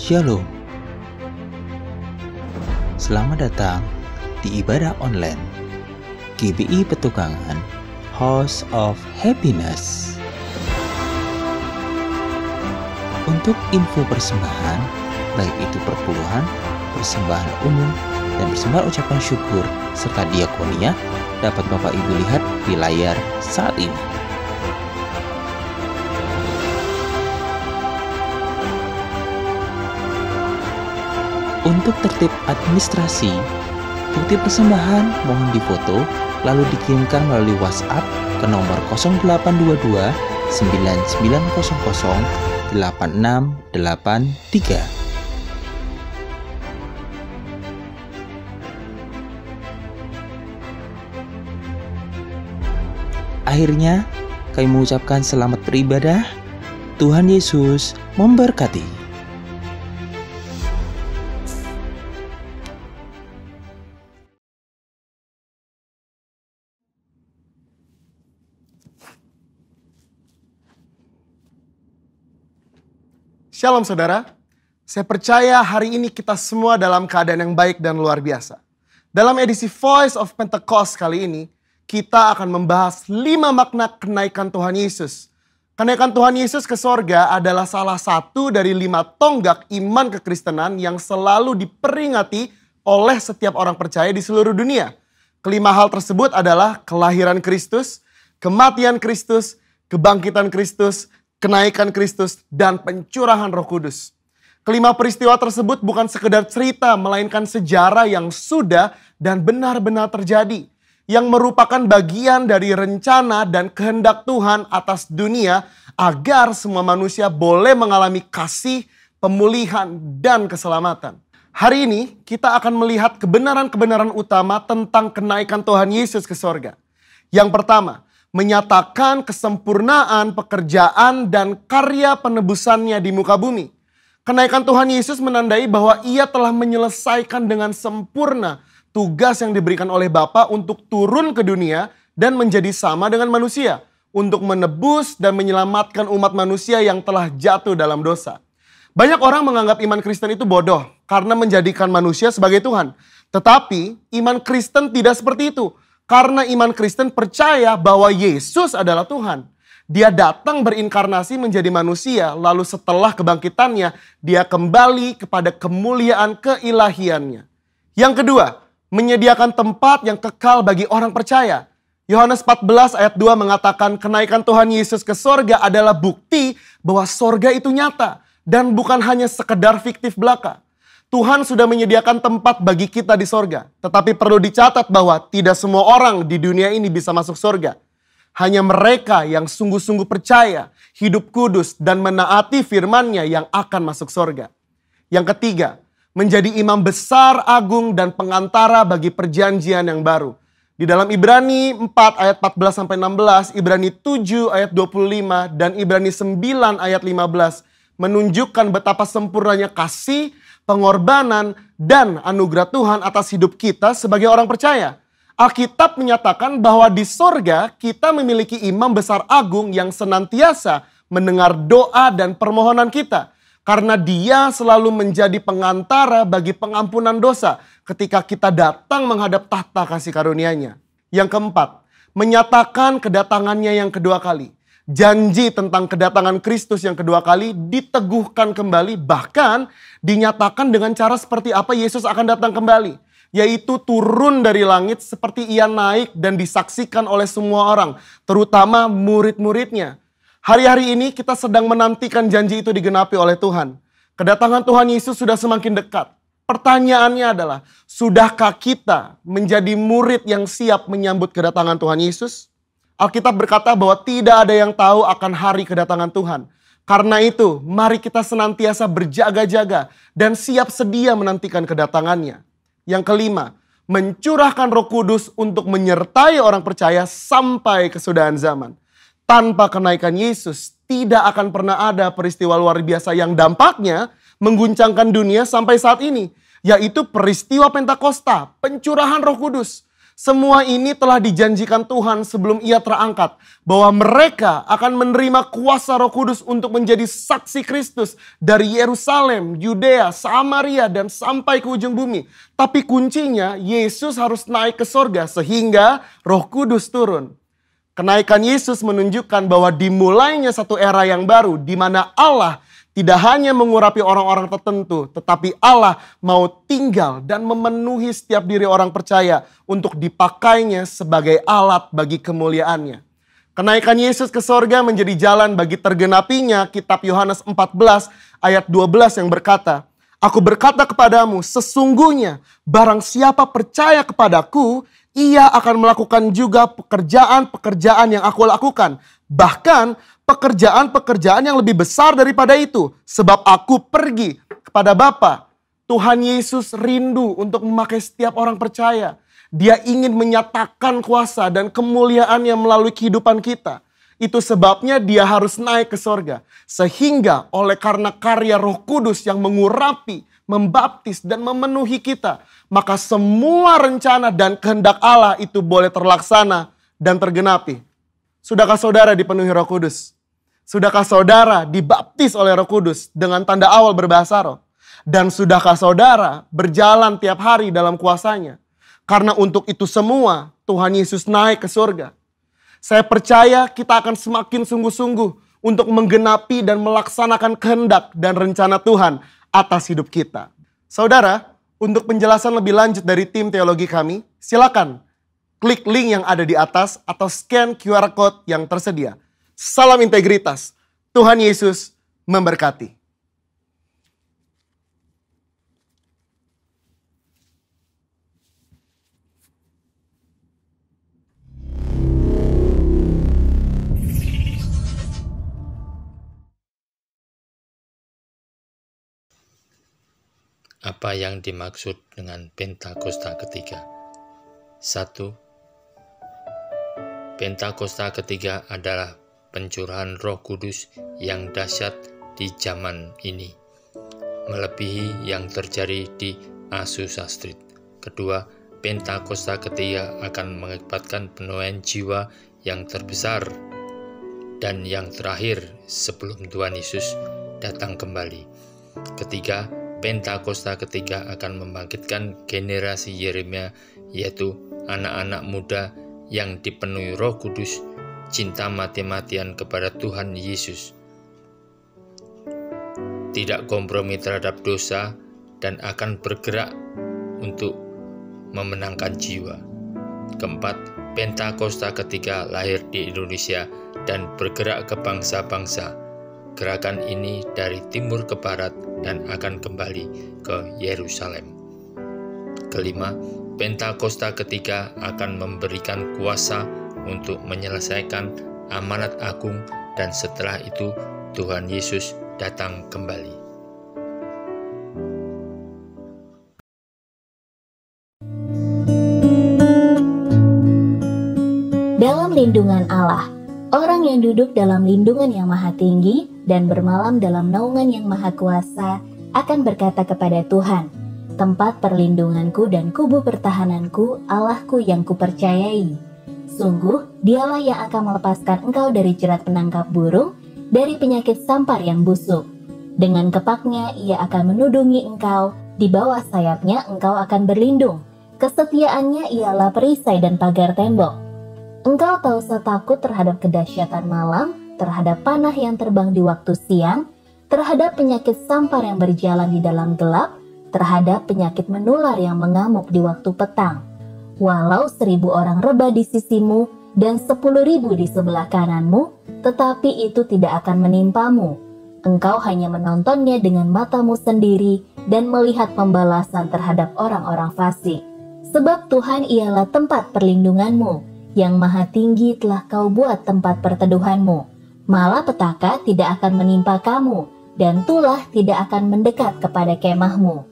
Shalom. Selamat datang di ibadah online GBI Petukangan House of Happiness. Untuk info persembahan, baik itu perpuluhan, persembahan umum, dan persembahan ucapan syukur serta diakonia, dapat Bapak Ibu lihat di layar saat ini. Untuk tertib administrasi, bukti persembahan mohon difoto lalu dikirimkan melalui WhatsApp ke nomor 0822 9900 8683. Akhirnya, kami mengucapkan selamat beribadah. Tuhan Yesus memberkati. Shalom saudara, saya percaya hari ini kita semua dalam keadaan yang baik dan luar biasa. Dalam edisi Voice of Pentecost kali ini, kita akan membahas 5 makna kenaikan Tuhan Yesus. Kenaikan Tuhan Yesus ke sorga adalah salah satu dari 5 tonggak iman kekristenan yang selalu diperingati oleh setiap orang percaya di seluruh dunia. Kelima hal tersebut adalah kelahiran Kristus, kematian Kristus, kebangkitan Kristus, kenaikan Kristus, dan pencurahan Roh Kudus. Kelima peristiwa tersebut bukan sekedar cerita, melainkan sejarah yang sudah dan benar-benar terjadi, yang merupakan bagian dari rencana dan kehendak Tuhan atas dunia agar semua manusia boleh mengalami kasih, pemulihan, dan keselamatan. Hari ini kita akan melihat kebenaran-kebenaran utama tentang kenaikan Tuhan Yesus ke sorga. Yang pertama, menyatakan kesempurnaan pekerjaan dan karya penebusannya di muka bumi. Kenaikan Tuhan Yesus menandai bahwa ia telah menyelesaikan dengan sempurna tugas yang diberikan oleh Bapa untuk turun ke dunia dan menjadi sama dengan manusia, untuk menebus dan menyelamatkan umat manusia yang telah jatuh dalam dosa. Banyak orang menganggap iman Kristen itu bodoh karena menjadikan manusia sebagai Tuhan. Tetapi iman Kristen tidak seperti itu. Karena iman Kristen percaya bahwa Yesus adalah Tuhan. Dia datang berinkarnasi menjadi manusia, lalu setelah kebangkitannya, dia kembali kepada kemuliaan keilahiannya. Yang kedua, menyediakan tempat yang kekal bagi orang percaya. Yohanes 14 ayat 2 mengatakan kenaikan Tuhan Yesus ke sorga adalah bukti bahwa sorga itu nyata dan bukan hanya sekedar fiktif belaka. Tuhan sudah menyediakan tempat bagi kita di sorga. Tetapi perlu dicatat bahwa tidak semua orang di dunia ini bisa masuk sorga. Hanya mereka yang sungguh-sungguh percaya, hidup kudus, dan menaati firman-Nya yang akan masuk sorga. Yang ketiga, menjadi imam besar, agung, dan pengantara bagi perjanjian yang baru. Di dalam Ibrani 4 ayat 14-16, Ibrani 7 ayat 25, dan Ibrani 9 ayat 15 menunjukkan betapa sempurnanya kasih, pengorbanan, dan anugerah Tuhan atas hidup kita sebagai orang percaya. Alkitab menyatakan bahwa di sorga kita memiliki imam besar agung yang senantiasa mendengar doa dan permohonan kita. Karena dia selalu menjadi pengantara bagi pengampunan dosa ketika kita datang menghadap tahta kasih karunia-Nya. Yang keempat, menyatakan kedatangannya yang kedua kali. Janji tentang kedatangan Kristus yang kedua kali diteguhkan kembali, bahkan dinyatakan dengan cara seperti apa Yesus akan datang kembali. Yaitu turun dari langit seperti ia naik dan disaksikan oleh semua orang, terutama murid-muridnya. Hari-hari ini kita sedang menantikan janji itu digenapi oleh Tuhan. Kedatangan Tuhan Yesus sudah semakin dekat. Pertanyaannya adalah, sudahkah kita menjadi murid yang siap menyambut kedatangan Tuhan Yesus? Alkitab berkata bahwa tidak ada yang tahu akan hari kedatangan Tuhan. Karena itu, mari kita senantiasa berjaga-jaga dan siap sedia menantikan kedatangannya. Yang kelima, mencurahkan Roh Kudus untuk menyertai orang percaya sampai kesudahan zaman. Tanpa kenaikan Yesus, tidak akan pernah ada peristiwa luar biasa yang dampaknya mengguncangkan dunia sampai saat ini. Yaitu peristiwa Pentakosta, pencurahan Roh Kudus. Semua ini telah dijanjikan Tuhan sebelum ia terangkat. Bahwa mereka akan menerima kuasa Roh Kudus untuk menjadi saksi Kristus dari Yerusalem, Yudea, Samaria, dan sampai ke ujung bumi. Tapi kuncinya Yesus harus naik ke sorga sehingga Roh Kudus turun. Kenaikan Yesus menunjukkan bahwa dimulainya satu era yang baru di mana Allah tidak hanya mengurapi orang-orang tertentu, tetapi Allah mau tinggal dan memenuhi setiap diri orang percaya untuk dipakainya sebagai alat bagi kemuliaannya. Kenaikan Yesus ke sorga menjadi jalan bagi tergenapinya kitab Yohanes 14 ayat 12 yang berkata, "Aku berkata kepadamu, sesungguhnya barang siapa percaya kepadaku, ia akan melakukan juga pekerjaan-pekerjaan yang aku lakukan. Bahkan pekerjaan-pekerjaan yang lebih besar daripada itu. Sebab aku pergi kepada Bapa." Tuhan Yesus rindu untuk memakai setiap orang percaya. Dia ingin menyatakan kuasa dan kemuliaannya melalui kehidupan kita. Itu sebabnya dia harus naik ke sorga. Sehingga oleh karena karya Roh Kudus yang mengurapi, membaptis dan memenuhi kita, maka semua rencana dan kehendak Allah itu boleh terlaksana dan tergenapi. Sudahkah saudara dipenuhi Roh Kudus? Sudahkah saudara dibaptis oleh Roh Kudus dengan tanda awal berbahasa roh? Dan sudahkah saudara berjalan tiap hari dalam kuasanya? Karena untuk itu semua Tuhan Yesus naik ke surga. Saya percaya kita akan semakin sungguh-sungguh untuk menggenapi dan melaksanakan kehendak dan rencana Tuhan atas hidup kita. Saudara, untuk penjelasan lebih lanjut dari tim teologi kami, silakan klik link yang ada di atas atau scan QR Code yang tersedia. Salam integritas. Tuhan Yesus memberkati. Apa yang dimaksud dengan Pentakosta ketiga? 1. Pentakosta ketiga adalah pencurahan Roh Kudus yang dahsyat di zaman ini, melebihi yang terjadi di Azusa Street. Kedua, Pentakosta ketiga akan mengakibatkan penuaian jiwa yang terbesar dan yang terakhir sebelum Tuhan Yesus datang kembali. Ketiga, Pentakosta ketiga akan membangkitkan generasi Yeremia, yaitu anak-anak muda yang dipenuhi Roh Kudus, cinta mati-matian kepada Tuhan Yesus, tidak kompromi terhadap dosa, dan akan bergerak untuk memenangkan jiwa. Keempat, Pentakosta ketiga lahir di Indonesia dan bergerak ke bangsa-bangsa. Gerakan ini dari timur ke barat dan akan kembali ke Yerusalem. Kelima, Pentakosta ketiga akan memberikan kuasa untuk menyelesaikan amanat agung, dan setelah itu Tuhan Yesus datang kembali. Dalam lindungan Allah, orang yang duduk dalam lindungan yang maha tinggi dan bermalam dalam naungan yang maha kuasa akan berkata kepada Tuhan, "Tempat perlindunganku dan kubu pertahananku, Allahku yang kupercayai. Sungguh, dialah yang akan melepaskan engkau dari jerat penangkap burung, dari penyakit sampar yang busuk. Dengan kepaknya ia akan menudungi engkau, di bawah sayapnya engkau akan berlindung. Kesetiaannya ialah perisai dan pagar tembok. Engkau tak usah takut terhadap kedahsyatan malam, terhadap panah yang terbang di waktu siang, terhadap penyakit sampar yang berjalan di dalam gelap, terhadap penyakit menular yang mengamuk di waktu petang. Walau 1.000 orang rebah di sisimu dan 10.000 di sebelah kananmu, tetapi itu tidak akan menimpamu. Engkau hanya menontonnya dengan matamu sendiri dan melihat pembalasan terhadap orang-orang fasik. Sebab Tuhan ialah tempat perlindunganmu, yang maha tinggi telah kau buat tempat perteduhanmu. Malapetaka tidak akan menimpa kamu, dan tulah tidak akan mendekat kepada kemahmu.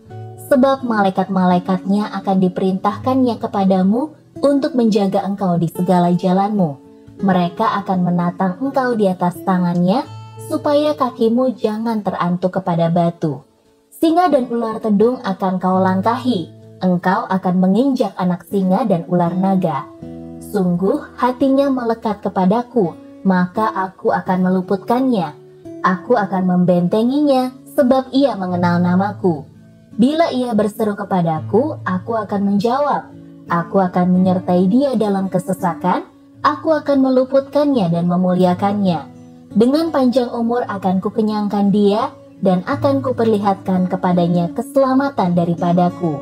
Sebab malaikat-malaikatnya akan diperintahkannya kepadamu untuk menjaga engkau di segala jalanmu. Mereka akan menatang engkau di atas tangannya, supaya kakimu jangan terantuk kepada batu. Singa dan ular tedung akan kau langkahi, engkau akan menginjak anak singa dan ular naga. Sungguh hatinya melekat kepadaku, maka aku akan meluputkannya. Aku akan membentenginya, sebab ia mengenal namaku. Bila ia berseru kepadaku, aku akan menjawab. Aku akan menyertai dia dalam kesesakan, aku akan meluputkannya dan memuliakannya. Dengan panjang umur akan kukenyangkan dia, dan akan kuperlihatkan kepadanya keselamatan daripadaku.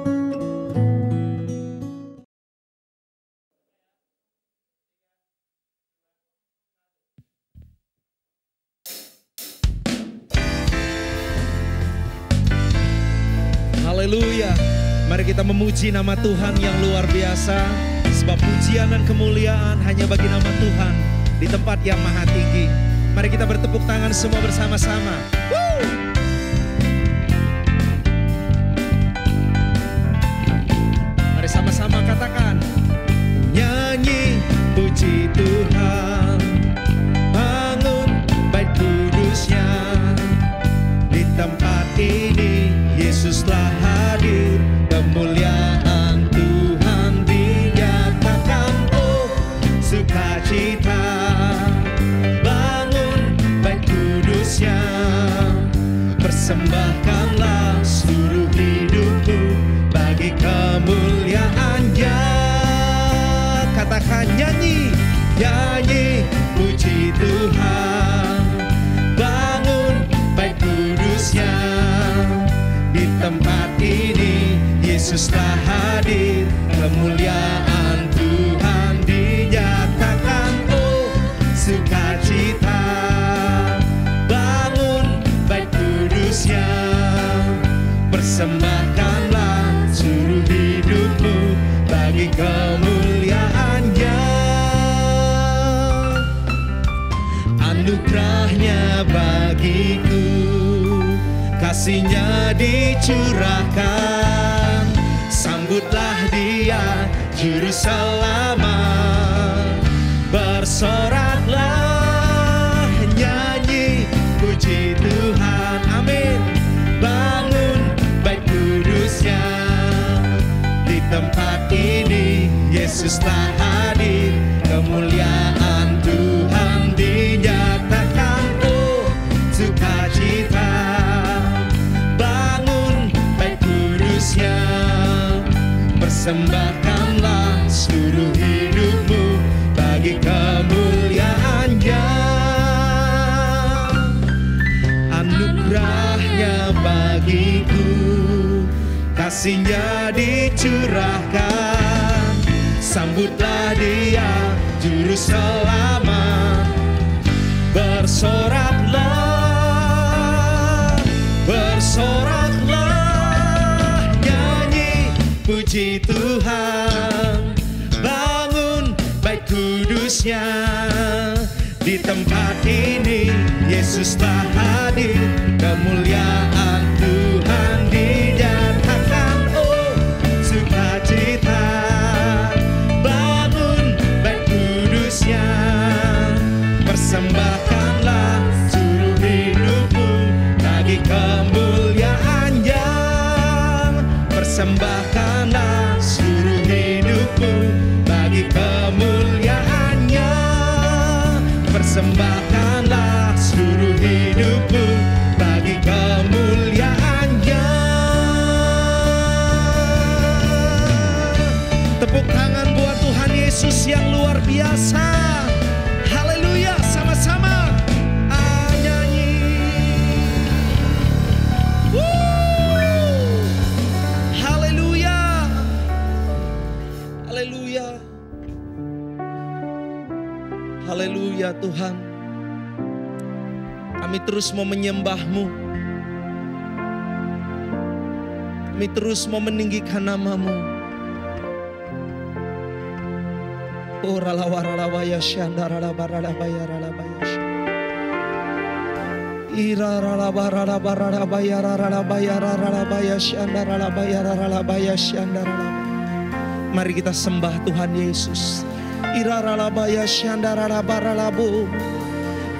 Haleluya. Mari kita memuji nama Tuhan yang luar biasa, sebab pujian dan kemuliaan hanya bagi nama Tuhan di tempat yang maha tinggi. Mari kita bertepuk tangan semua bersama-sama. Mari sama-sama katakan, nyanyi puji Tuhan, bangun bait kudusnya. Di tempat ini Yesus telah hadir, kemuliaan Tuhan dinyatakan. Oh, sukacita, bangun bait kudusnya. Persembahkanlah seluruh hidupku bagi kemuliaan-Nya. Katakan, nyanyi, nyanyi puji Tuhan, bangun bait kudusnya. Di tempat ini Yesus telah hadir, kemuliaan Tuhan dinyatakan. Oh, sukacita, bangun bait kudusnya. Persembahkanlah seluruh hidupmu bagi kemuliaan-Nya. Anugerahnya bagiku, kasih-Nya dicurahkan. Sambutlah Dia, Juru Selamat. Bersoraklah, nyanyi puji Tuhan. Amin. Bangun bait kudusnya. Di tempat ini Yesus telah hadir, kemuliaan Tuhan dinyatakan. Oh, sukacita, persembahkanlah seluruh hidupmu bagi kemuliaan-Nya. Anugerahnya bagiku, kasih-Nya dicurahkan. Sambutlah Dia, Juru Selamat. Bersoraklah, bersoraklah, puji Tuhan, bangun bait kudusnya. Di tempat ini Yesus telah hadir, kemuliaan Tuhan dinyatakan. Oh, sukacita, bangun bait kudusnya. Persembahkanlah seluruh hidupmu bagi kemuliaan-Nya. Persembahkanlah seluruh hidupmu bagi kemuliaan-Nya. Persembahkanlah seluruh hidupmu bagi kemuliaan-Nya. Tepuk tangan buat Tuhan Yesus yang luar biasa. Haleluya, sama-sama nyanyi. Haleluya Tuhan, kami terus mau menyembah-Mu, kami terus mau meninggikan nama-Mu. Oh ralawa-ralawaya syandara-ralabaralabaya ralabaya ira ralabaralabaralabaya ralabaya ralabaya syandara-ralabaya ralabaya syandara. Mari kita sembah Tuhan Yesus. Iraralabaya syandaralabaralabu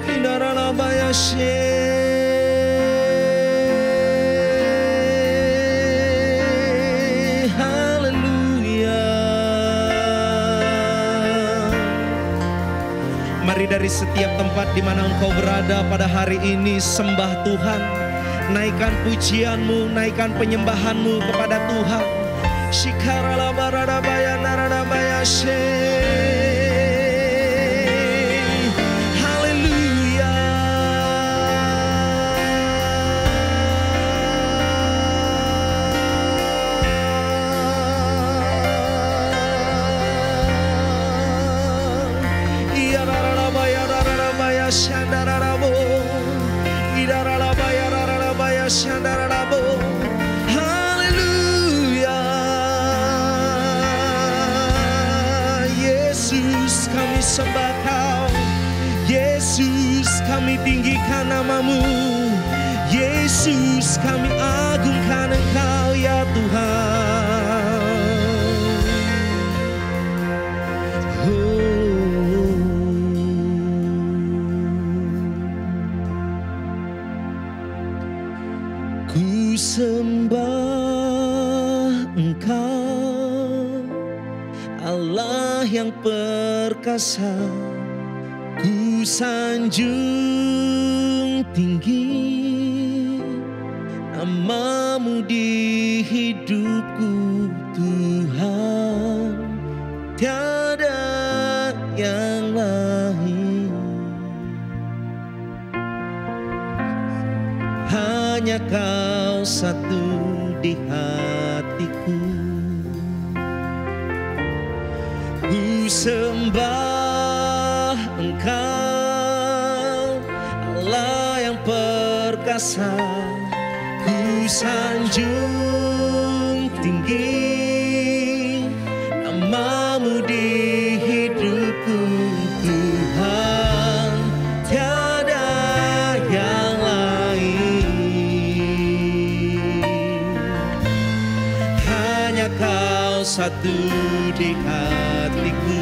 indaralabaya haleluya. dari setiap tempat di mana engkau berada pada hari ini, sembah Tuhan. Naikkan pujianmu, naikkan penyembahanmu kepada Tuhan. Shikarala baradabaya naradabaya she. Haleluya. Yesus, kami sembah Kau. Yesus, kami tinggikan nama-Mu. Yesus, kami agungkan Engkau ya Tuhan. Ku sembah Engkau, Allah yang perkasa. Ku sanjung tinggi nama-Mu di hidupku Tuhan. Tiada yang lain, hanya Kau satu di hatiku. Ku sembah Engkau, Allah yang perkasa. Ku sanjung tinggi nama-Mu di hidupku Tuhan. Tiada yang Kau satu di hatiku.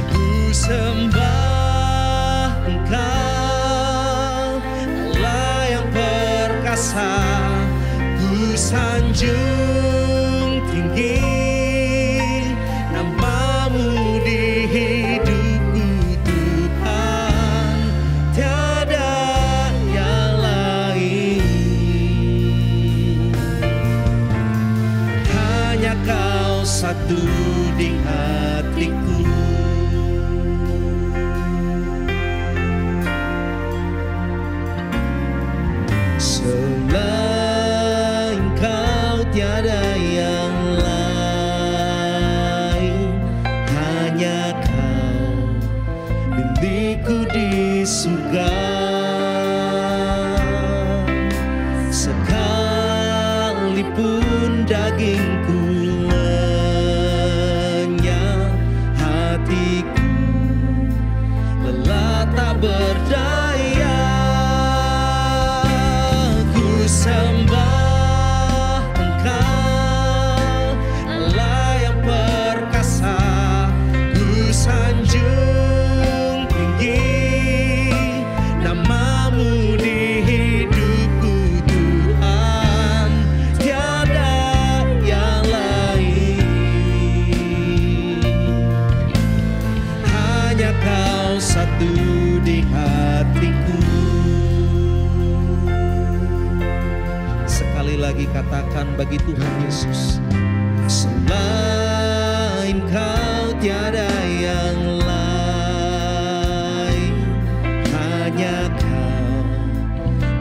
Ku sembah Engkau, Allah yang perkasa. Ku sanjung tinggi nama-Mu di hidupku Tuhan. Tiada yang lain, Kau satu di hatiku. Selain Kau tiada yang lain, hanya Kau milikku di surga. Sekalipun dagingku lenyap, hatiku lelah tak berdaya. Ku sembah Engkau, Allah yang perkasa. Ku sanjung tinggi nama-Mu di hidupku Tuhan. Tiada yang lain, hanya Kau satu di hatiku. Sekali lagi katakan bagi Tuhan Yesus, selain Kau tiada yang lain, hanya Kau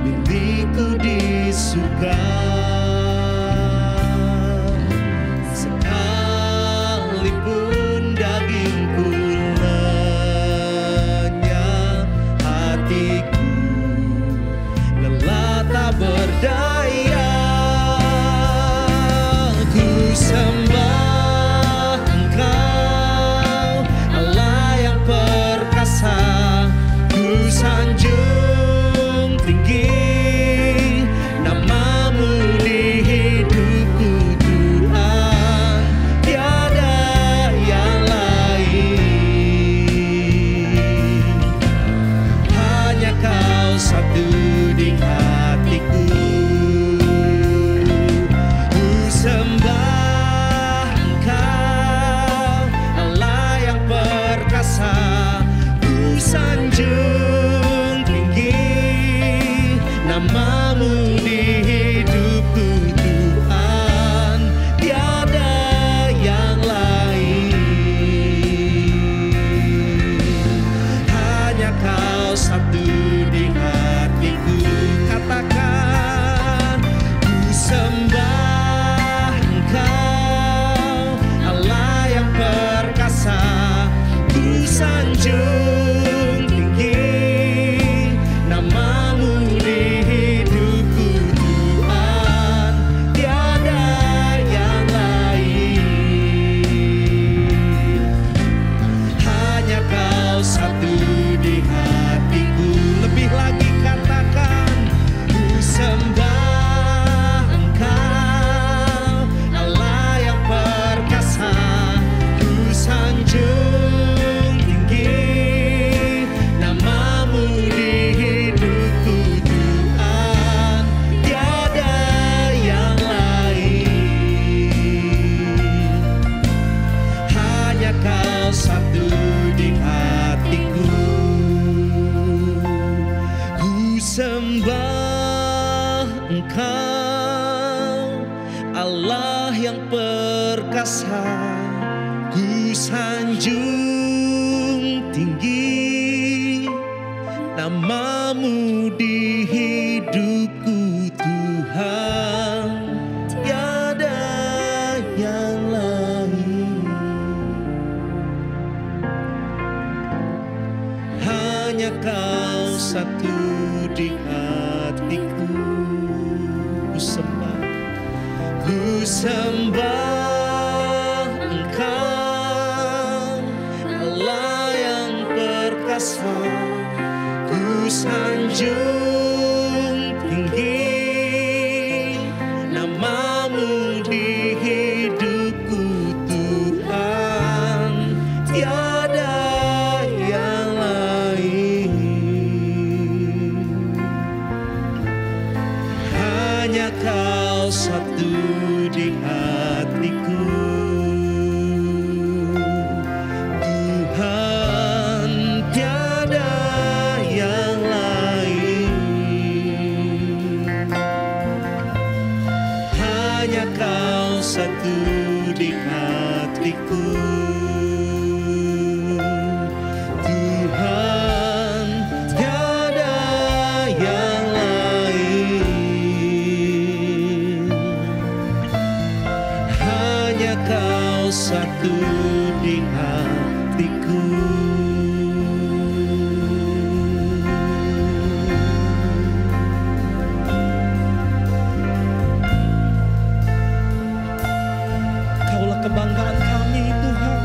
milikku di surga. Sekalipun dagingku lenyap, hatiku lelah tak berdaya. Ku sembah Engkau, satu di hatiku. Katakan, ku sembah Engkau, Allah yang perkasa. Ku sanjung tinggi namamu di hidupku Tuhan, tiada yang lain. Hanya Kau satu di hatiku. Lebih lagi katakan, ku sembah Engkau, Allah yang perkasa. Ku sanjung tinggi namamu di hidupku Tuhan, tiada yang lain. Hanya Kau satu di hatiku. Ku sembah Engkau, Allah yang perkasa. Ku sanjung tinggi namamu di hidupku Tuhan, tiada yang lain. Hanya Kau satu di hatiku. Ku sembah, ku sembah Engkau, Allah yang perkasa. Ku sanjung tinggi namamu di hidupku Tuhan, tiada yang lain. Hanya Kau satu di hatiku. Tuhan, tiada yang lain. Hanya Kau satu di hatiku. Tuhan, tiada yang lain. Hanya Kau satu di hatiku. Kaulah kebanggaan kami Tuhan.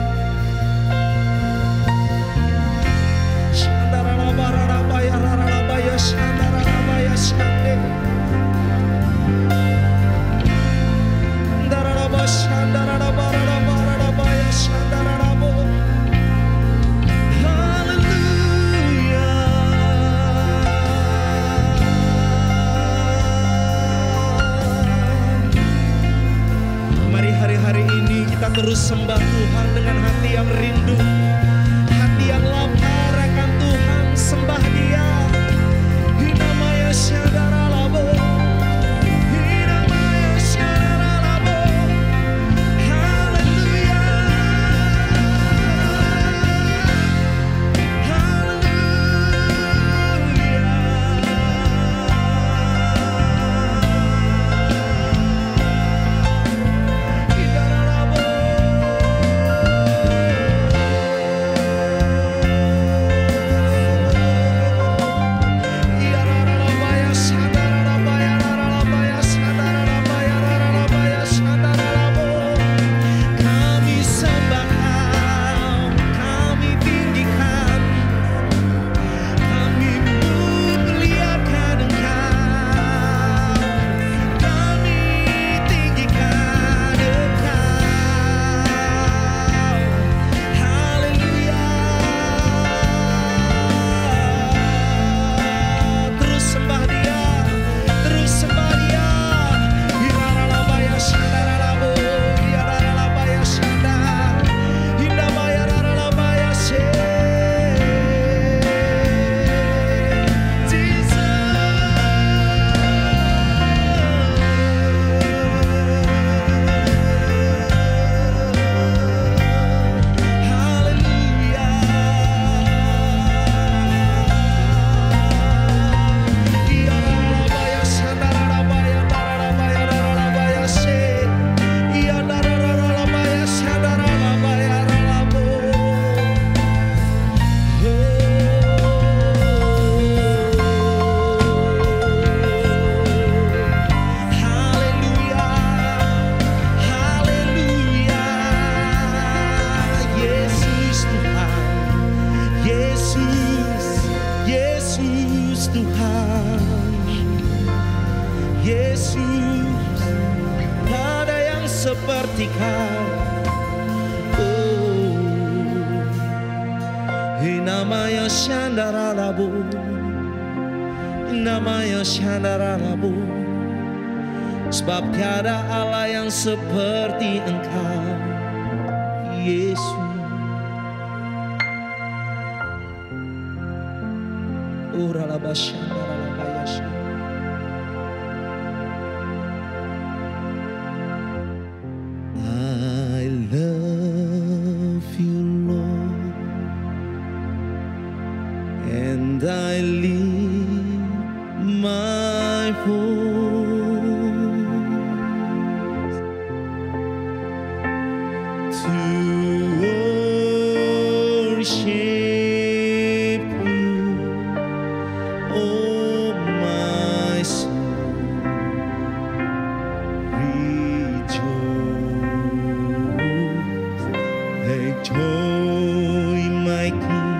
Shandarabaya rarabaya shandarabaya shande. Dararaba shandarabaya shandarabo. Haleluya. Mari hari-hari ini kita terus sembah Tuhan dengan hati yang rindu, hati yang lapar akan Tuhan. Sembah Dia. Hinamaya syadaralabo, hinamaya syadaralabo. Haleluya, haleluya. Yesus, tak ada yang seperti Kau. Oh, namanya Shandaralabu, namanya Shandaralabu. Sebab tiada Allah yang seperti Engkau, Yesus. I love you, Lord, and I lift my voice to worship you, oh my soul, rejoice, take joy, my King,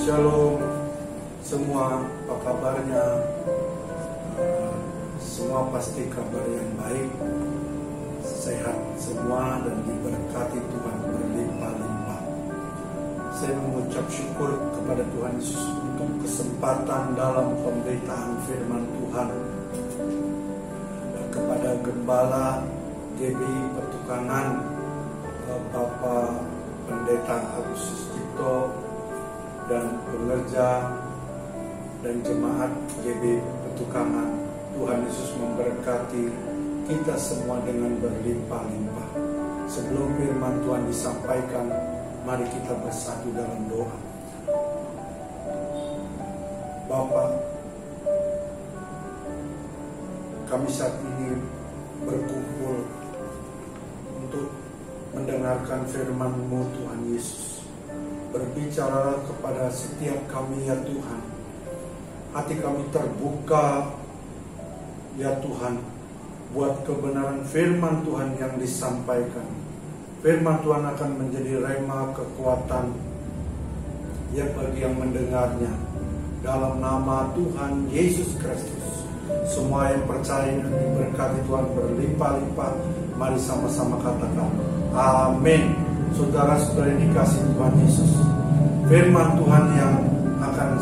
Shalom semua, apa kabarnya? Semua pasti kabar yang baik, sehat semua dan diberkati Tuhan berlimpah-limpah. Saya mengucap syukur kepada Tuhan Yesus untuk kesempatan dalam pemberitaan firman Tuhan. Dan kepada Gembala GB Petukangan, Bapak Pendeta Agustus Cipto, dan pengerja dan jemaat GB Petukangan, Tuhan Yesus memberkati kita semua dengan berlimpah-limpah. Sebelum firman Tuhan disampaikan, mari kita bersatu dalam doa. Bapa, kami saat ini berkumpul untuk mendengarkan firman-Mu Tuhan Yesus. Berbicaralah kepada setiap kami ya Tuhan. Hati kami terbuka ya Tuhan buat kebenaran firman Tuhan yang disampaikan. Firman Tuhan akan menjadi rema kekuatan ya bagi yang mendengarnya. Dalam nama Tuhan Yesus Kristus, semua yang percaya dan diberkati Tuhan berlimpah-limpah. Mari sama-sama katakan amin. Saudara-saudara dikasih Tuhan Yesus, firman Tuhan yang akan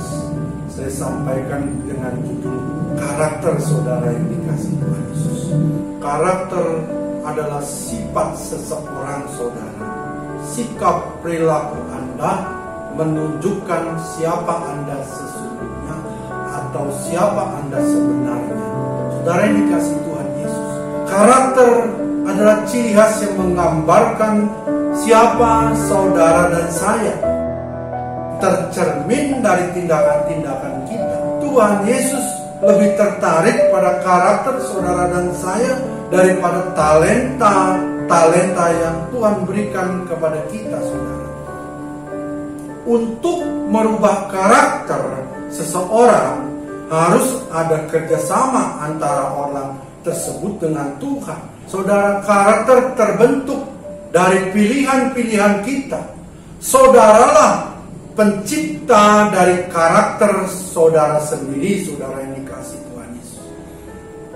saya sampaikan dengan judul karakter saudara yang dikasih Tuhan Yesus. Karakter adalah sifat seseorang saudara. Sikap perilaku Anda menunjukkan siapa Anda sesungguhnya atau siapa Anda sebenarnya. Saudara yang dikasih Tuhan Yesus, karakter adalah ciri khas yang menggambarkan siapa saudara dan saya, tercermin dari tindakan-tindakan kita. Tuhan Yesus lebih tertarik pada karakter saudara dan saya daripada talenta yang Tuhan berikan kepada kita, saudara. Untuk merubah karakter seseorang harus ada kerjasama antara orang tersebut dengan Tuhan. Saudara, karakter terbentuk dari pilihan-pilihan kita. Saudaralah pencipta dari karakter saudara sendiri, saudara yang dikasih Tuhan Yesus.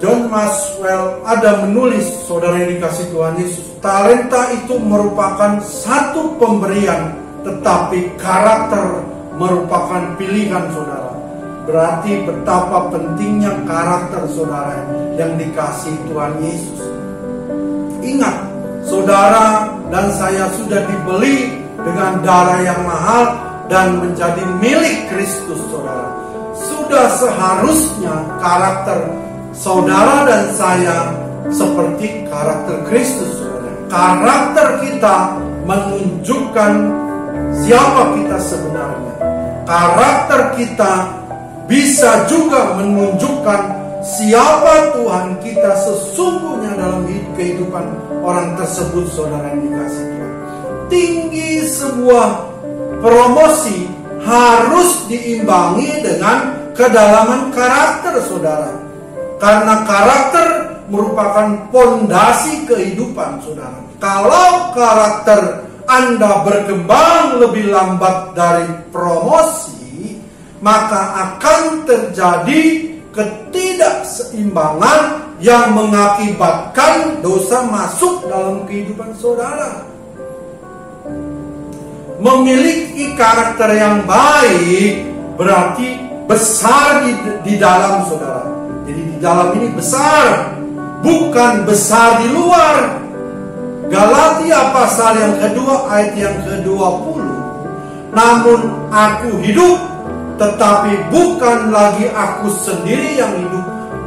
John Maxwell ada menulis, saudara yang dikasih Tuhan Yesus, talenta itu merupakan satu pemberian, tetapi karakter merupakan pilihan saudara. Berarti betapa pentingnya karakter saudara yang dikasih Tuhan Yesus. Ingat, saudara dan saya sudah dibeli dengan darah yang mahal dan menjadi milik Kristus, saudara. Sudah seharusnya karakter saudara dan saya seperti karakter Kristus, saudara. Karakter kita menunjukkan siapa kita sebenarnya. Karakter kita bisa juga menunjukkan siapa Tuhan kita sesungguhnya dalam kehidupan orang tersebut, saudara yang dikasih Tuhan. Tinggi sebuah promosi harus diimbangi dengan kedalaman karakter, saudara. Karena karakter merupakan pondasi kehidupan, saudara. Kalau karakter Anda berkembang lebih lambat dari promosi, maka akan terjadi ketidakseimbangan yang mengakibatkan dosa masuk dalam kehidupan saudara. Memiliki karakter yang baik berarti besar di dalam saudara. Jadi di dalam ini besar, bukan besar di luar. Galatia pasal yang kedua ayat yang ke-20. Namun aku hidup, tetapi bukan lagi aku sendiri yang hidup,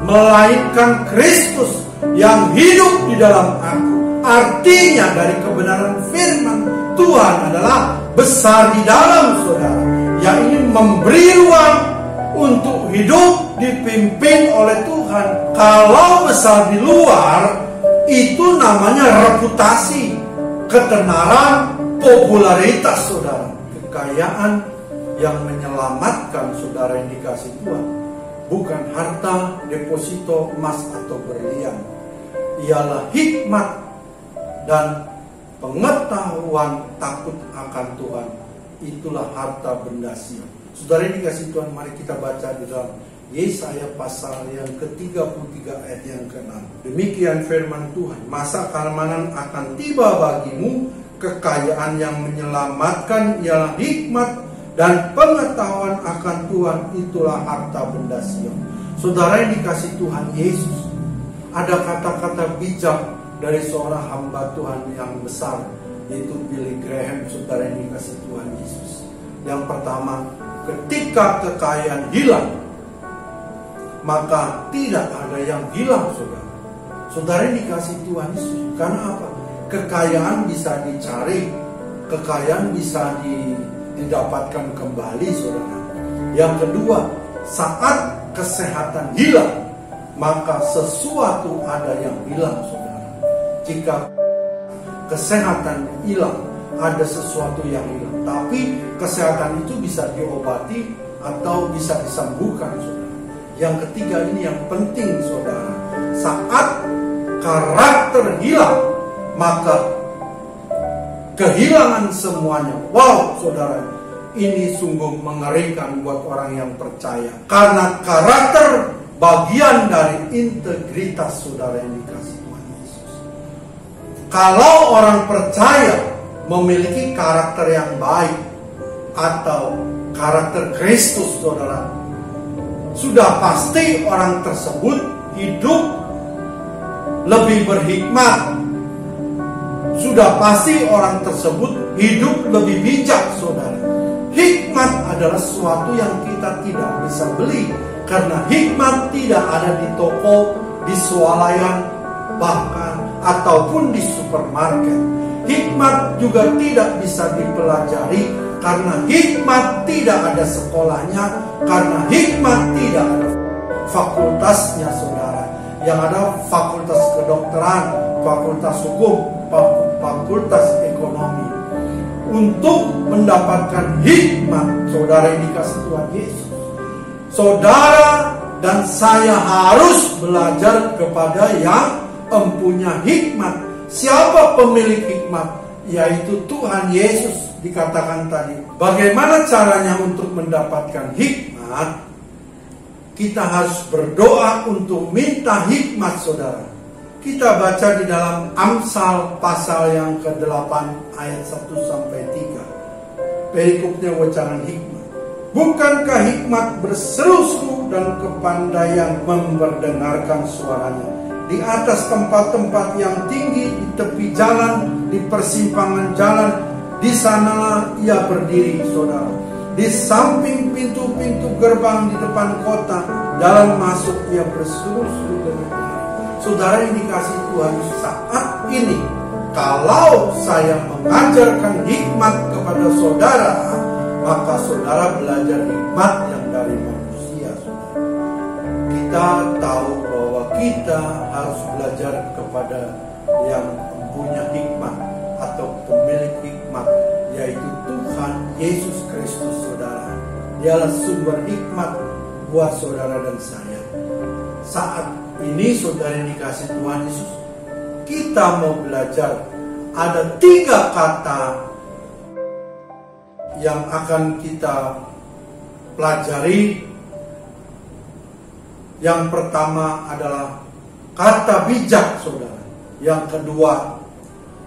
melainkan Kristus yang hidup di dalam aku. Artinya dari kebenaran firman Tuhan adalah besar di dalam saudara, yang ini memberi ruang untuk hidup dipimpin oleh Tuhan. Kalau besar di luar, itu namanya reputasi, ketenaran, popularitas saudara. Kekayaan yang menyelamatkan saudara yang dikasih Tuhan bukan harta, deposito, emas atau berlian. Ialah hikmat dan pengetahuan takut akan Tuhan. Itulah harta benda siap. Saudara yang dikasih Tuhan, mari kita baca di dalam Yesaya pasal yang ke-33 ayat yang ke-6. Demikian firman Tuhan, masa keamanan akan tiba bagimu, kekayaan yang menyelamatkan ialah hikmat, dan pengetahuan akan Tuhan itulah harta benda Sion. Saudara yang dikasih Tuhan Yesus, ada kata-kata bijak dari seorang hamba Tuhan yang besar, yaitu Billy Graham. Saudara yang dikasih Tuhan Yesus, yang pertama, ketika kekayaan hilang, maka tidak ada yang hilang, saudara. Saudara yang dikasih Tuhan Yesus, karena apa? Kekayaan bisa dicari, kekayaan bisa didapatkan kembali, saudara. Yang kedua, saat kesehatan hilang, maka sesuatu ada yang hilang, saudara. Jika kesehatan hilang, ada sesuatu yang hilang. Tapi kesehatan itu bisa diobati atau bisa disembuhkan, saudara. Yang ketiga, ini yang penting, saudara. Saat karakter hilang, maka kehilangan semuanya. Wow, saudara, ini sungguh mengerikan buat orang yang percaya. Karena karakter bagian dari integritas, saudara yang dikasih Tuhan Yesus. Kalau orang percaya memiliki karakter yang baik atau karakter Kristus, saudara, sudah pasti orang tersebut hidup lebih berhikmat. Sudah pasti orang tersebut hidup lebih bijak, saudara. Hikmat adalah sesuatu yang kita tidak bisa beli, karena hikmat tidak ada di toko, di swalayan, bahkan ataupun di supermarket. Hikmat juga tidak bisa dipelajari, karena hikmat tidak ada sekolahnya, karena hikmat tidak ada fakultasnya, saudara. Yang ada fakultas kedokteran, fakultas hukum, fakultas ekonomi. Untuk mendapatkan hikmat, saudara yang dikasih Tuhan Yesus, saudara dan saya harus belajar kepada yang mempunyai hikmat. Siapa pemilik hikmat? Yaitu Tuhan Yesus. Dikatakan tadi, bagaimana caranya untuk mendapatkan hikmat? Kita harus berdoa untuk minta hikmat, saudara. Kita baca di dalam Amsal pasal yang ke-8 ayat 1-3. Perikopnya wacanan hikmat. Bukankah hikmat berseru-seru dan kepandaian memperdengarkan suaranya? Di atas tempat-tempat yang tinggi, di tepi jalan, di persimpangan jalan, di sanalah ia berdiri, saudara. Di samping pintu-pintu gerbang di depan kota, jalan masuk ia berseru-seru dengan nyanyi. Saudara yang dikasih Tuhan, saat ini kalau saya mengajarkan hikmat kepada saudara, maka saudara belajar hikmat yang dari manusia, saudara. Kita tahu bahwa kita harus belajar kepada yang mempunyai hikmat atau pemilik hikmat, yaitu Tuhan Yesus Kristus, saudara. Dialah sumber hikmat buat saudara dan saya. Saat ini saudara yang dikasih Tuhan Yesus, kita mau belajar. Ada 3 kata yang akan kita pelajari. Yang pertama adalah kata bijak, saudara. Yang kedua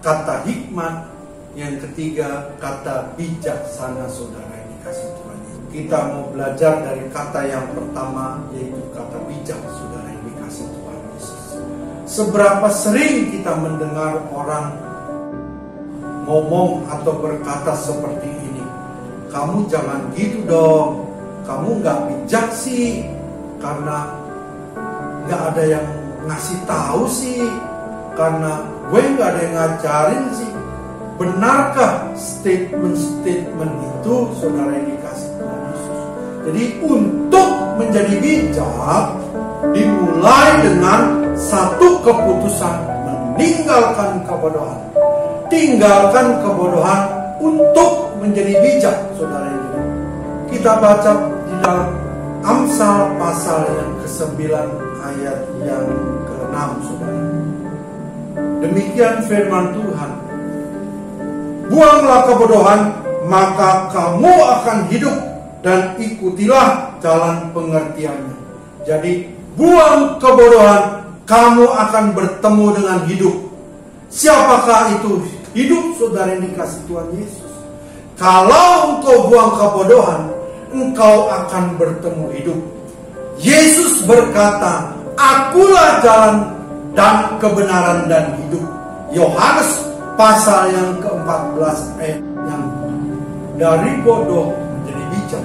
kata hikmat. Yang ketiga kata bijaksana, saudara yang dikasih Tuhan. Kita mau belajar dari kata yang pertama, yaitu kata bijak, saudara yang dikasih Tuhan Yesus. Seberapa sering kita mendengar orang ngomong atau berkata seperti ini, kamu jangan gitu dong, kamu gak bijak sih, karena gak ada yang ngasih tahu sih, karena gue gak ada yang ngajarin sih. Benarkah statement-statement itu, saudara yang dikasih Tuhan Yesus? Jadi untuk menjadi bijak, dimulai dengan satu keputusan, meninggalkan kebodohan. Tinggalkan kebodohan untuk menjadi bijak, saudara ini. Kita baca di dalam Amsal pasal yang ke-9 ayat yang ke-6, saudara. Demikian firman Tuhan. Buanglah kebodohan, maka kamu akan hidup. dan ikutilah jalan pengertiannya. Jadi buang kebodohan, kamu akan bertemu dengan hidup. Siapakah itu hidup, saudara yang dikasih Tuhan Yesus? Kalau engkau buang kebodohan, engkau akan bertemu hidup. Yesus berkata, akulah jalan dan kebenaran dan hidup. Yohanes pasal yang ke-14 ayat yang dari bodoh menjadi bijak.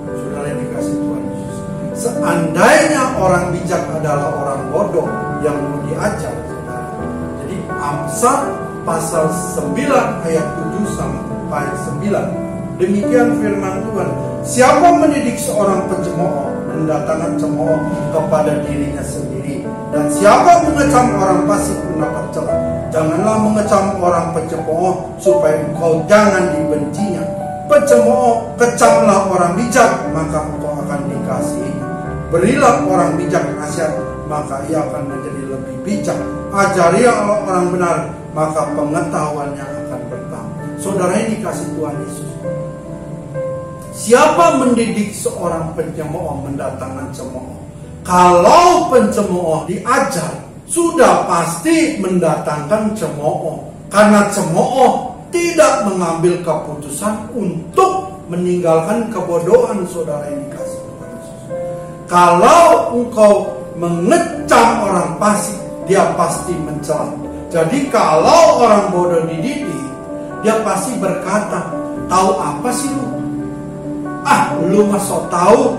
Saudara yang dikasih Tuhan Yesus, seandainya orang bijak adalah orang bodoh yang mau diajar, saudara. Jadi Amsal pasal 9 ayat 7 sampai 9. Demikian firman Tuhan. Siapa mendidik seorang pencemooh, mendatangkan cemooh kepada dirinya sendiri. Dan siapa mengecam orang fasik mendapat celah. Janganlah mengecam orang pencemooh, supaya engkau jangan dibencinya. Pencemooh, kecamlah orang bijak, maka engkau akan dikasihi. Berilah orang bijak nasihat, maka ia akan menjadi lebih bijak. Ajarilah orang benar, maka pengetahuannya akan bertambah. Saudara yang dikasih Tuhan Yesus, siapa mendidik seorang pencemooh mendatangkan cemooh? Kalau pencemooh diajar, sudah pasti mendatangkan cemooh. Karena cemooh tidak mengambil keputusan untuk meninggalkan kebodohan, saudara yang dikasih Tuhan Yesus. Kalau engkau mengecam orang fasik, dia pasti mencela. Jadi kalau orang bodoh dididik, dia pasti berkata, tahu apa sih lu? Lu masuk tahu.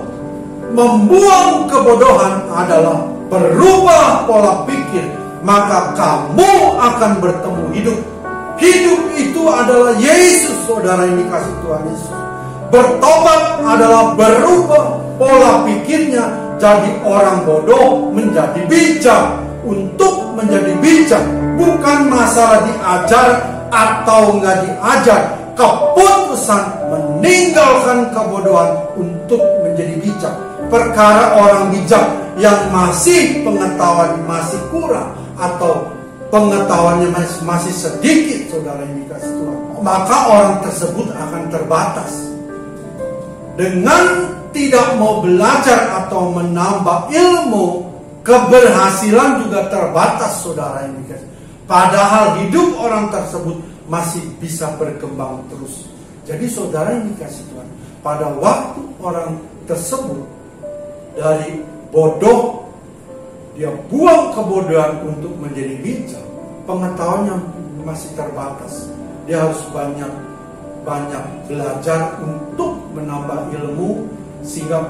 Membuang kebodohan adalah berubah pola pikir, maka kamu akan bertemu hidup. Hidup itu adalah Yesus, saudara yang dikasih Tuhan Yesus. Bertobat adalah berubah pola pikirnya, jadi orang bodoh menjadi bijak. Untuk menjadi bijak bukan masalah diajar atau nggak diajar. Keputusan meninggalkan kebodohan untuk menjadi bijak. Perkara orang bijak yang masih pengetahuan masih kurang atau pengetahuannya masih sedikit, saudara yang dikasih Tuhan, maka orang tersebut akan terbatas. Dengan tidak mau belajar atau menambah ilmu, keberhasilan juga terbatas, saudara yang dikasih. Padahal hidup orang tersebut masih bisa berkembang terus. Jadi saudara yang dikasih Tuhan, pada waktu orang tersebut dari bodoh, dia buang kebodohan untuk menjadi bijak, pengetahuannya masih terbatas. Dia harus banyak belajar untuk menambah ilmu sehingga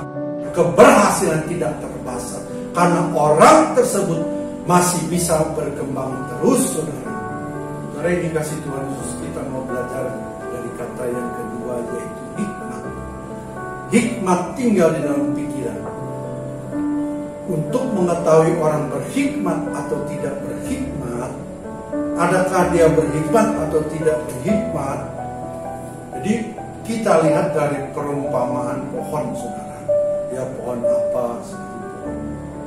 keberhasilan tidak terbatas. Karena orang tersebut masih bisa berkembang terus, saudara. Saudara yang dikasih Tuhan Yesus, kita mau belajar dari kata yang kedua, yaitu hikmat. Hikmat tinggal di dalam pikiran. Untuk mengetahui orang berhikmat atau tidak berhikmat, adakah dia berhikmat atau tidak berhikmat? Jadi kita lihat dari perumpamaan pohon, saudara. Ya pohon apa,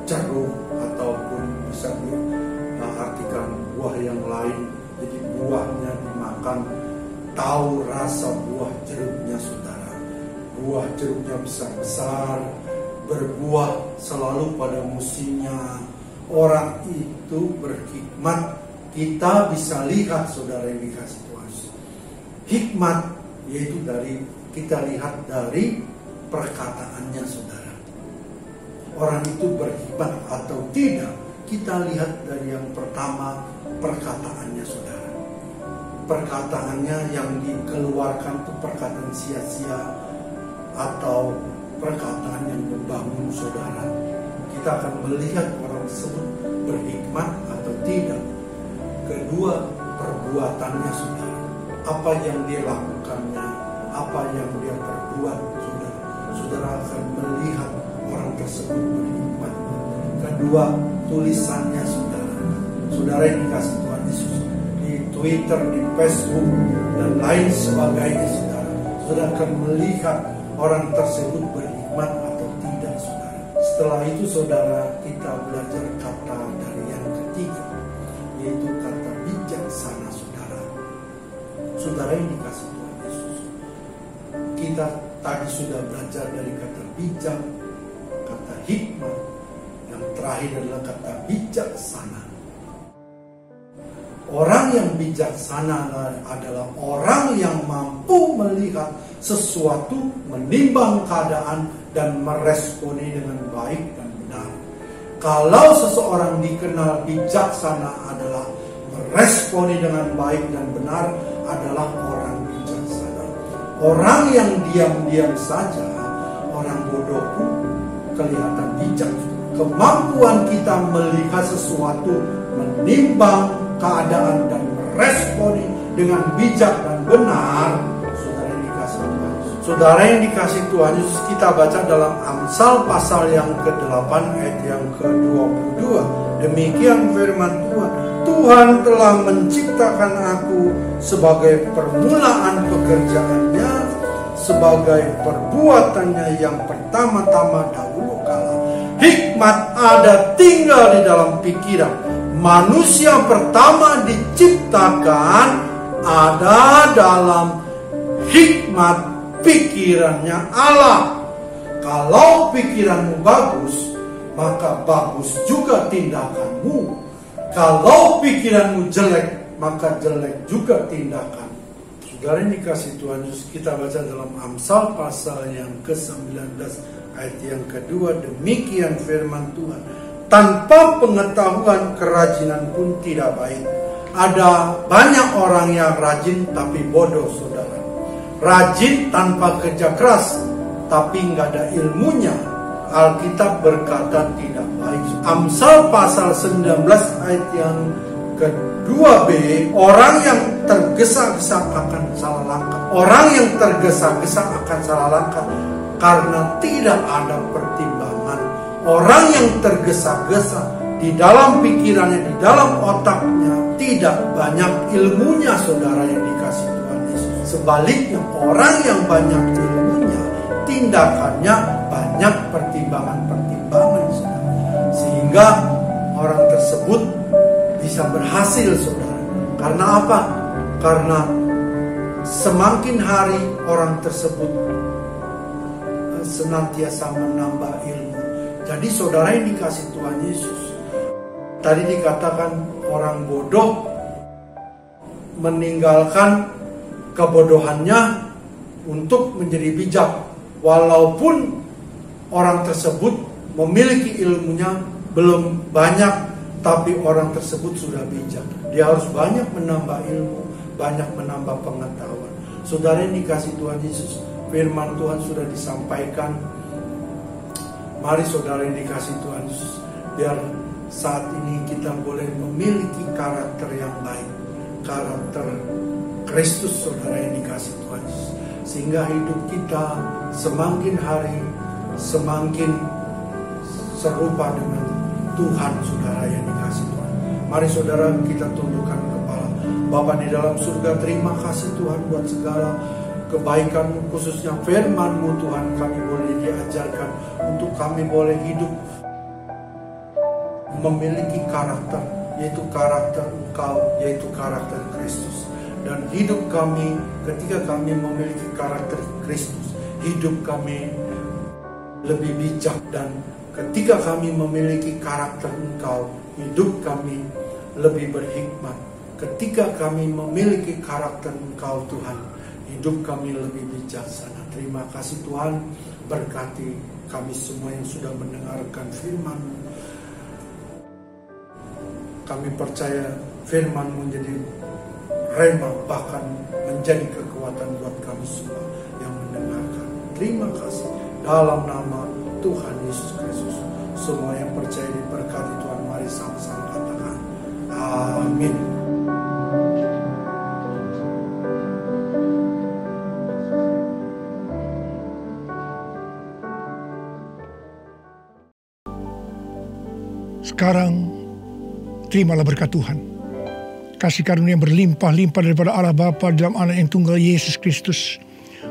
jeruk ataupun bisa diartikan buah yang lain. Jadi buahnya dimakan, tahu rasa buah jeruknya, saudara. Buah jeruknya besar-besar, berbuah selalu pada musimnya. Orang itu berhikmat. Kita bisa lihat, saudara yang dikasih Tuhan. Hikmat yaitu kita lihat dari perkataannya, saudara. Orang itu berhikmat atau tidak, kita lihat dari yang pertama, perkataannya, saudara. Perkataannya yang dikeluarkan itu perkataan sia-sia atau perkataan yang membangun, saudara. Kita akan melihat orang tersebut berhikmat atau tidak. Kedua, perbuatannya, saudara. Apa yang dia lakukannya, apa yang dia perbuat, saudara. Saudara akan melihat orang tersebut berhikmat. Kedua, tulisannya, saudara. Saudara yang dikasih Tuhan Yesus, di Twitter, di Facebook, dan lain sebagainya, saudara. Saudara akan melihat orang tersebut berhikmat atau tidak, saudara. Setelah itu, saudara, kita belajar kata dari yang ketiga, yaitu kata bijaksana, saudara. Saudara yang dikasih Tuhan Yesus, kita tadi sudah belajar dari kata bijak, kata hikmat, yang terakhir adalah kata bijaksana. Orang yang bijaksana adalah orang yang mampu melihat sesuatu, menimbang keadaan, dan meresponi dengan baik dan benar. Kalau seseorang dikenal bijaksana adalah meresponi dengan baik dan benar, adalah orang bijaksana. Orang yang diam-diam saja, orang bodoh pun kelihatan bijak. Kemampuan kita melihat sesuatu, menimbang keadaan, dan meresponi dengan bijak dan benar, saudara yang dikasih Tuhan Yesus, kita baca dalam Amsal pasal yang ke-8 ayat yang ke-22. Demikian firman Tuhan, Tuhan telah menciptakan aku sebagai permulaan pekerjaannya, sebagai perbuatannya yang pertama-tama dahulu kala. Hikmat ada tinggal di dalam pikiran. Manusia pertama diciptakan ada dalam hikmat pikirannya Allah. Kalau pikiranmu bagus, maka bagus juga tindakanmu. Kalau pikiranmu jelek, maka jelek juga tindakan. Saudara yang dikasih Tuhan Yesus, kita baca dalam Amsal pasal yang ke-19 ayat yang kedua. Demikian firman Tuhan, tanpa pengetahuan kerajinan pun tidak baik. Ada banyak orang yang rajin tapi bodoh, saudara. Rajin tanpa kerja keras, tapi nggak ada ilmunya. Alkitab berkata tidak baik. Amsal pasal 19 ayat yang ke-2b, orang yang tergesa-gesa akan salah langkah. Orang yang tergesa-gesa akan salah langkah karena tidak ada pertimbangan. Orang yang tergesa-gesa di dalam pikirannya, di dalam otaknya, tidak banyak ilmunya, saudara yang dikasih Tuhan Yesus. Sebaliknya, orang yang banyak ilmunya, tindakannya banyak pertimbangan-pertimbangan, saudara. Sehingga orang tersebut bisa berhasil, saudara. Karena apa? Karena semakin hari orang tersebut senantiasa menambah ilmu. Jadi saudara yang dikasih Tuhan Yesus, tadi dikatakan orang bodoh meninggalkan kebodohannya untuk menjadi bijak. Walaupun orang tersebut memiliki ilmunya belum banyak, tapi orang tersebut sudah bijak. Dia harus banyak menambah ilmu, banyak menambah pengetahuan. Saudara yang dikasih Tuhan Yesus, firman Tuhan sudah disampaikan. Mari saudara yang dikasih Tuhan Yesus, biar saat ini kita boleh memiliki karakter yang baik, karakter Kristus, saudara yang dikasih Tuhan Yesus, sehingga hidup kita semakin hari semakin serupa dengan Tuhan, saudara yang dikasih Tuhan. Mari saudara kita tundukkan kepala. Bapa di dalam surga, terima kasih Tuhan buat segala kebaikan-Mu, khususnya firman-Mu Tuhan, kami boleh diajarkan untuk kami boleh hidup memiliki karakter, yaitu karakter Engkau, yaitu karakter Kristus. Dan hidup kami, ketika kami memiliki karakter Kristus, hidup kami lebih bijak. Dan ketika kami memiliki karakter Engkau, hidup kami lebih berhikmat. Ketika kami memiliki karakter Engkau Tuhan, hidup kami lebih bijaksana. Terima kasih Tuhan, berkati kami semua yang sudah mendengarkan firman-Mu. Kami percaya firman-Mu menjadi rema, bahkan menjadi kekuatan buat kami semua yang mendengarkan. Terima kasih dalam nama Tuhan Yesus Kristus. Semua yang percaya diberkati Tuhan, mari sama-sama katakan amin. Sekarang terimalah berkat Tuhan, kasih karunia yang berlimpah-limpah daripada Allah Bapa dalam Anak yang tunggal Yesus Kristus,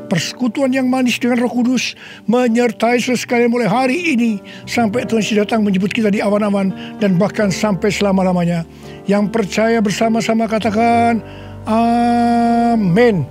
persekutuan yang manis dengan Roh Kudus menyertai sekalian mulai hari ini sampai Tuhan Yesus datang menjemput kita di awan-awan dan bahkan sampai selama-lamanya. Yang percaya bersama-sama katakan amin.